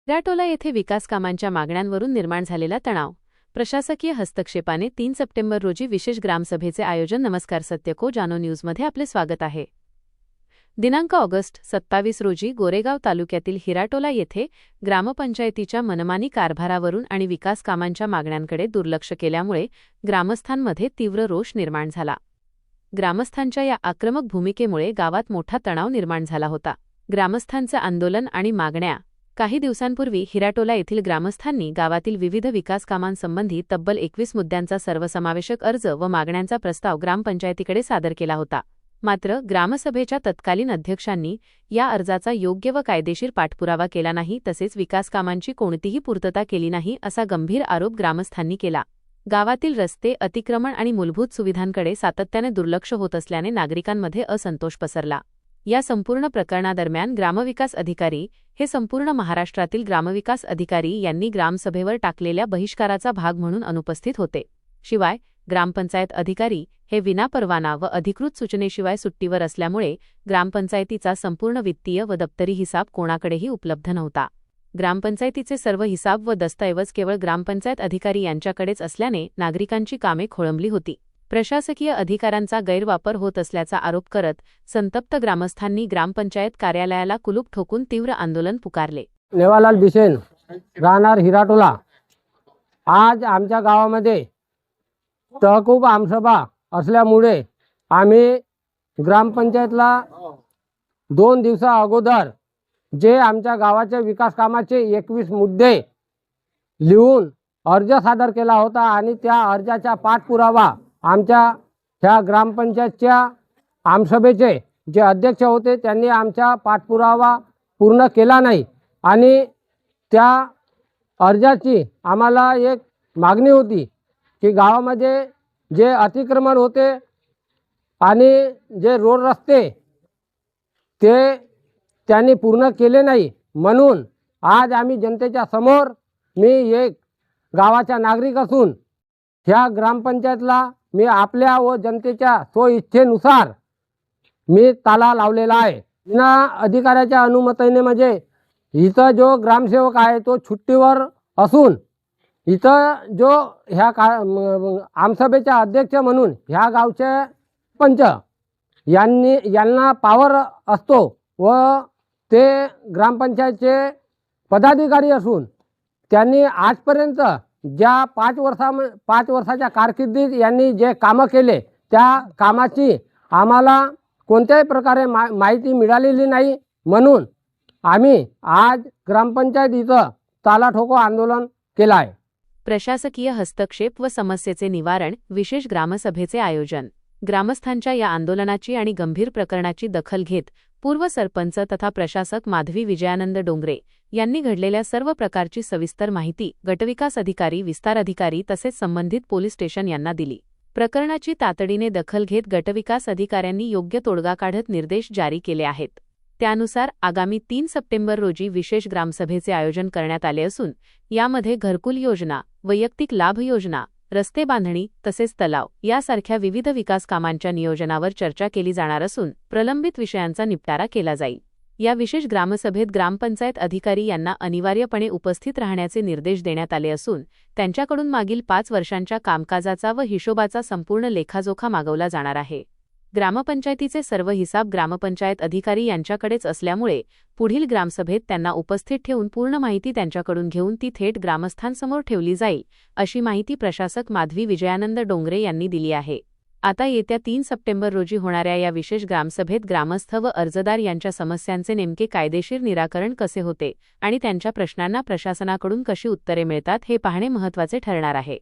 हिराटोला येथे विकास कामांच्या मागण्यांवरून निर्माण झालेला तणाव. प्रशासकीय हस्तक्षेपाने 3 सप्टेंबर रोजी विशेष ग्रामसभेचे आयोजन. नमस्कार, सत्य को जानो न्यूजमध्ये आपले स्वागत आहे. दिनांक ऑगस्ट 27 रोजी गोरेगाव तालुक्यातील हिराटोला येथे ग्रामपंचायतीच्या मनमानी कारभारावरून आणि विकास कामांच्या मागण्यांकडे दुर्लक्ष केल्यामुळे ग्रामस्थांमध्ये तीव्र रोष निर्माण झाला. ग्रामस्थांच्या या आक्रमक भूमिकेमुळे गावात मोठा तणाव निर्माण झाला होता. ग्रामस्थांचे आंदोलन आणि मागण्या. काही दिवसांपूर्वी हिराटोला येथील ग्रामस्थांनी गावातील विविध विकास कामांसंबंधी तब्बल 21 मुद्द्यांचा सर्वसमावेशक अर्ज व मागण्यांचा प्रस्ताव ग्रामपंचायतीकडे सादर केला होता. मात्र ग्रामसभेच्या तत्कालीन अध्यक्षांनी या अर्जाचा योग्य व कायदेशीर पाठपुरावा केला नाही, तसेच विकास कामांची कोणतीही पूर्तता केली नाही, असा गंभीर आरोप ग्रामस्थांनी केला. गावातील रस्ते, अतिक्रमण आणि मूलभूत सुविधांकडे सातत्याने दुर्लक्ष होत असल्याने नागरिकांमध्ये असंतोष पसरला. या संपूर्ण प्रकरणादरम्यान ग्रामविकास अधिकारी हे संपूर्ण महाराष्ट्रातील ग्रामविकास अधिकारी यांनी ग्रामसभेवर टाकलेल्या बहिष्काराचा भाग म्हणून अनुपस्थित होते. शिवाय ग्रामपंचायत अधिकारी हे विनापरवाना व अधिकृत सूचनेशिवाय सुट्टीवर असल्यामुळे ग्रामपंचायतीचा संपूर्ण वित्तीय व दप्तरी हिसाब कोणाकडेही उपलब्ध नव्हता. ग्रामपंचायतीचे सर्व हिसाब व दस्तऐवज केवळ ग्रामपंचायत अधिकारी यांच्याकडेच असल्याने नागरिकांची कामे खोळंबली होती. प्रशासकीय अधिकारांचा गैरवापर होत असल्याचा आरोप करत संतप्त ग्रामस्थांनी ग्रामपंचायत कार्यालयाला कुलूप ठोकून तीव्र आंदोलन पुकारले. नेवालाल बिसेन, राहणार हिराटोला. आज आमच्या गावामध्ये तहकूब आमसभा असल्यामुळे आम्ही ग्रामपंचायतला 2 दिवसा अगोदर जे आमच्या गावाच्या विकास कामाचे 21 मुद्दे लिहून अर्ज सादर केला होता आणि त्या अर्जाचा पाठपुरावा आमच्या ह्या ग्रामपंचायतच्या आमसभेचे जे अध्यक्ष होते त्यांनी आमचा पाठपुरावा पूर्ण केला नाही आणि त्या अर्जाची आम्हाला एक मागणी होती की गावामध्ये जे अतिक्रमण होते आणि जे रोड रस्ते ते त्यांनी पूर्ण केले नाही, म्हणून आज आम्ही जनतेच्या समोर, मी एक गावाचा नागरिक असून ह्या ग्रामपंचायतला मी आपल्या व जनतेच्या स्वइच्छेनुसार मी ताला लावलेला आहे. बिना अधिकाऱ्याच्या अनुमतीने म्हणजे इथं जो ग्रामसेवक आहे तो सुट्टीवर असून इथं जो ह्या आमसभेचा अध्यक्ष म्हणून ह्या गावचे पंच यांना पावर असतो व ते ग्रामपंचायतचे पदाधिकारी असून त्यांनी आजपर्यंत ज्या 5 वर्षाच्या कारकिर्दीत यांनी जे कामं केले त्या कामाची आम्हाला कोणत्याही प्रकारे माहिती मिळालेली नाही, म्हणून आम्ही आज ग्रामपंचायत इथं ताला ठोको आंदोलन केलं आहे. प्रशासकीय हस्तक्षेप व समस्येचे निवारण. विशेष ग्रामसभेचे आयोजन. ग्रामस्थांच्या या आंदोलनाची आणि गंभीर प्रकरणाची दखल घेत पूर्व सरपंच तथा प्रशासक माधवी विजयानंद डोंगरे यांनी घडलेल्या सर्व प्रकारची सविस्तर माहिती गटविकास अधिकारी, विस्तार अधिकारी तसेच संबंधित पोलीस स्टेशन यांना दिली. प्रकरणाची तातडीने दखल घेत गटविकास अधिकाऱ्यांनी योग्य तोडगा काढत निर्देश जारी केले आहेत. त्यानुसार आगामी 3 सप्टेंबर रोजी विशेष ग्रामसभेचे आयोजन करण्यात आले असून यामध्ये घरकुल योजना, वैयक्तिक लाभ योजना, रस्ते बांधणी तसेच तलाव यासारख्या विविध विकास कामांच्या नियोजनावर चर्चा केली जाणार असून प्रलंबित विषयांचा निपटारा केला जाईल. या विशेष ग्रामसभेत ग्रामपंचायत अधिकारी यांना अनिवार्यपणे उपस्थित राहण्याचे निर्देश देण्यात आले असून त्यांच्याकडून मागील 5 वर्षांच्या कामकाजाचा व हिशोबाचा संपूर्ण लेखाजोखा मागवला जाणार आहे. ग्रामपंचायतीचे सर्व हिसाब ग्रामपंचायत अधिकारी यांच्याकडेच असल्यामुळे पुढील ग्रामसभेत त्यांना उपस्थित ठेवून पूर्ण माहिती त्यांच्याकडून घेऊन ती थेट ग्रामस्थांसमोर ठेवली जाईल, अशी माहिती प्रशासक माधवी विजयानंद डोंगरे यांनी दिली आहे. आता येत्या 3 सप्टेंबर रोजी होणाऱ्या या विशेष ग्रामसभेत ग्रामस्थ व अर्जदार यांच्या समस्यांचे नेमके कायदेशीर निराकरण कसे होते आणि त्यांच्या प्रश्नांना प्रशासनाकडून कशी उत्तरे मिळतात हे पाहणे महत्त्वाचे ठरणार आहे.